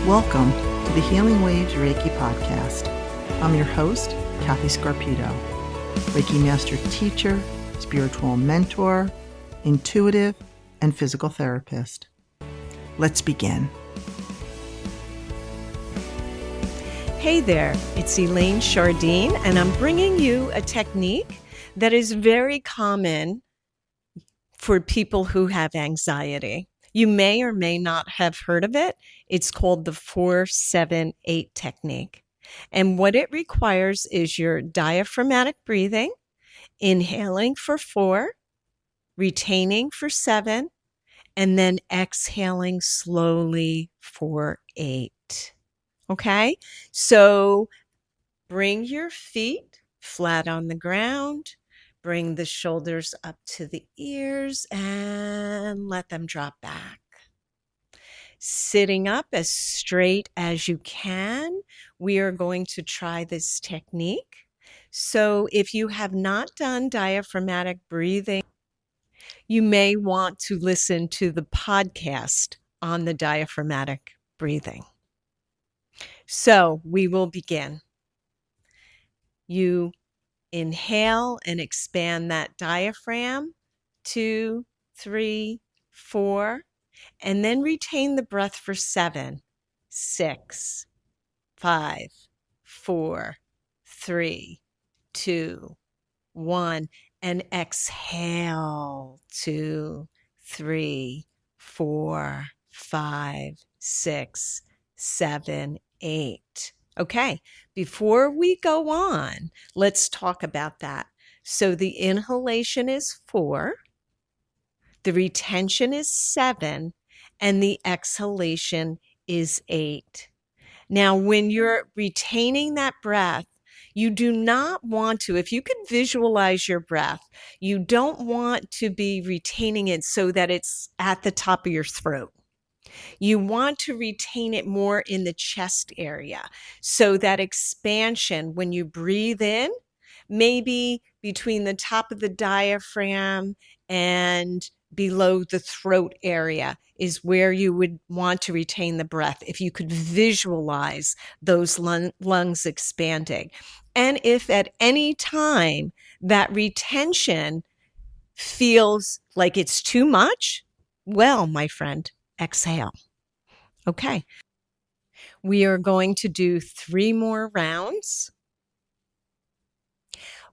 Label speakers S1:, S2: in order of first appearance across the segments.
S1: Welcome to the Healing Waves Reiki podcast. I'm your host, Kathy Scarpito, Reiki Master Teacher, spiritual mentor, intuitive, and physical therapist. Let's begin.
S2: Hey there, it's Elaine Schardien, and I'm bringing you a technique that is very common for people who have anxiety. You may or may not have heard of it. It's called the 4-7-8 technique. And what it requires is your diaphragmatic breathing, inhaling for 4, retaining for 7, and then exhaling slowly for 8. Okay? So bring your feet flat on the ground. Bring the shoulders up to the ears and let them drop back. Sitting up as straight as you can, we are going to try this technique. So if you have not done diaphragmatic breathing, you may want to listen to the podcast on the diaphragmatic breathing. So we will begin. You inhale and expand that diaphragm, 2, 3, 4, and then retain the breath for 7, 6, 5, 4, 3, 2, 1, and exhale, 2, 3, 4, 5, 6, 7, 8. Okay, before we go on, let's talk about that. So the inhalation is 4, the retention is 7, and the exhalation is 8. Now, when you're retaining that breath, you do not want to, if you could visualize your breath, you don't want to be retaining it so that it's at the top of your throat. You want to retain it more in the chest area. So that expansion, when you breathe in, maybe between the top of the diaphragm and below the throat area is where you would want to retain the breath if you could visualize those lungs expanding. And if at any time that retention feels like it's too much, well, my friend, exhale. Okay. We are going to do 3 more rounds.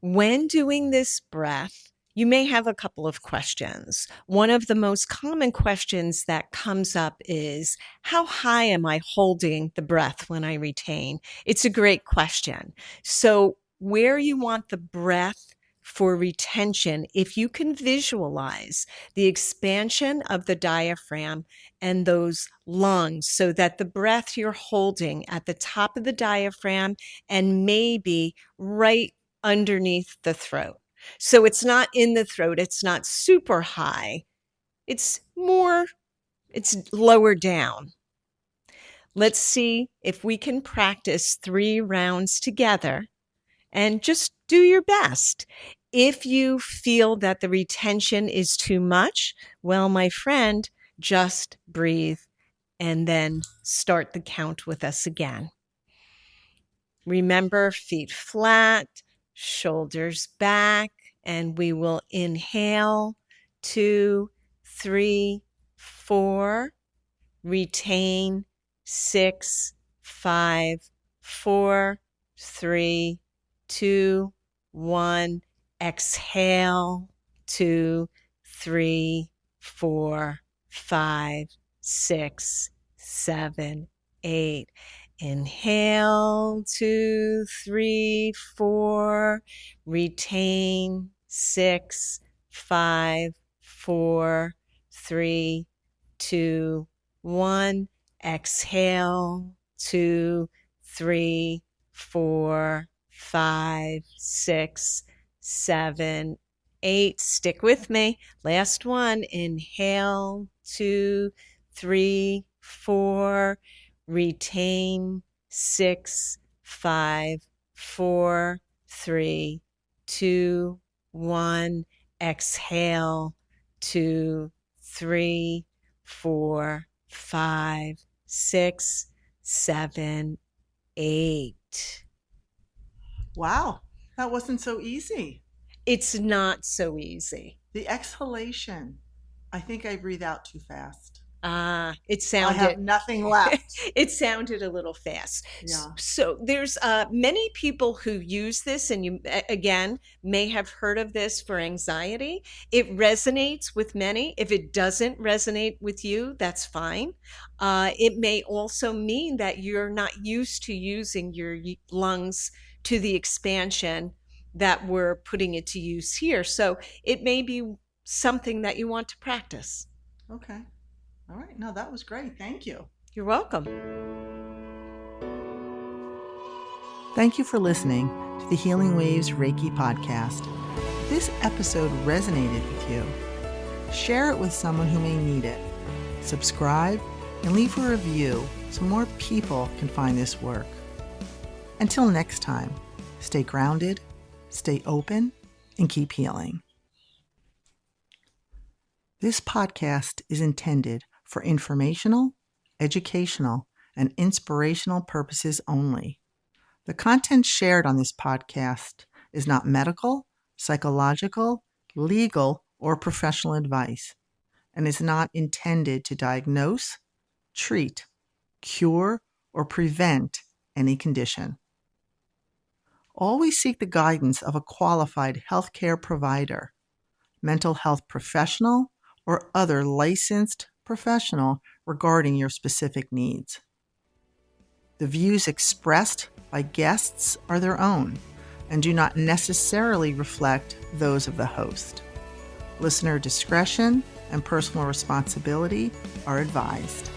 S2: When doing this breath, you may have a couple of questions. One of the most common questions that comes up is, how high am I holding the breath when I retain? It's a great question. So where you want the breath for retention, if you can visualize the expansion of the diaphragm and those lungs so that the breath you're holding at the top of the diaphragm and maybe right underneath the throat. So it's not in the throat, it's not super high, it's lower down. Let's see if we can practice 3 rounds together and just do your best. If you feel that the retention is too much, well, my friend, just breathe and then start the count with us again. Remember, feet flat, shoulders back, and we will inhale, 2, 3, 4, retain, 6, 5, 4, 3, 2, 1, exhale, 2, 3, 4, 5, 6, 7, 8. Inhale, 2, 3, 4, retain, 6, 5, 4, 3, 2, 1, exhale, 2, 3, 4, 5, 6, 7, 8. Stick with me. Last one. Inhale, 2, 3, 4, retain, 6, 5, 4, 3, 2, 1. Exhale, 2, 3, 4, 5, 6, 7, 8.
S1: Wow, that wasn't so easy.
S2: It's not so easy.
S1: The exhalation. I think I breathe out too fast.
S2: It
S1: I have
S2: sounded
S1: nothing left.
S2: it sounded a little fast.
S1: Yeah.
S2: So there's many people who use this, and you again may have heard of this for anxiety. It resonates with many. If it doesn't resonate with you, that's fine. It may also mean that you're not used to using your lungs to the expansion that we're putting it to use here. So it may be something that you want to practice.
S1: Okay. All right. No, that was great. Thank you.
S2: You're welcome.
S1: Thank you for listening to the Healing Waves Reiki podcast. If this episode resonated with you, share it with someone who may need it. Subscribe and leave a review so more people can find this work. Until next time, stay grounded, stay open, and keep healing. This podcast is intended for informational, educational, and inspirational purposes only. The content shared on this podcast is not medical, psychological, legal, or professional advice, and is not intended to diagnose, treat, cure, or prevent any condition. Always seek the guidance of a qualified healthcare provider, mental health professional, or other licensed professional regarding your specific needs. The views expressed by guests are their own and do not necessarily reflect those of the host. Listener discretion and personal responsibility are advised.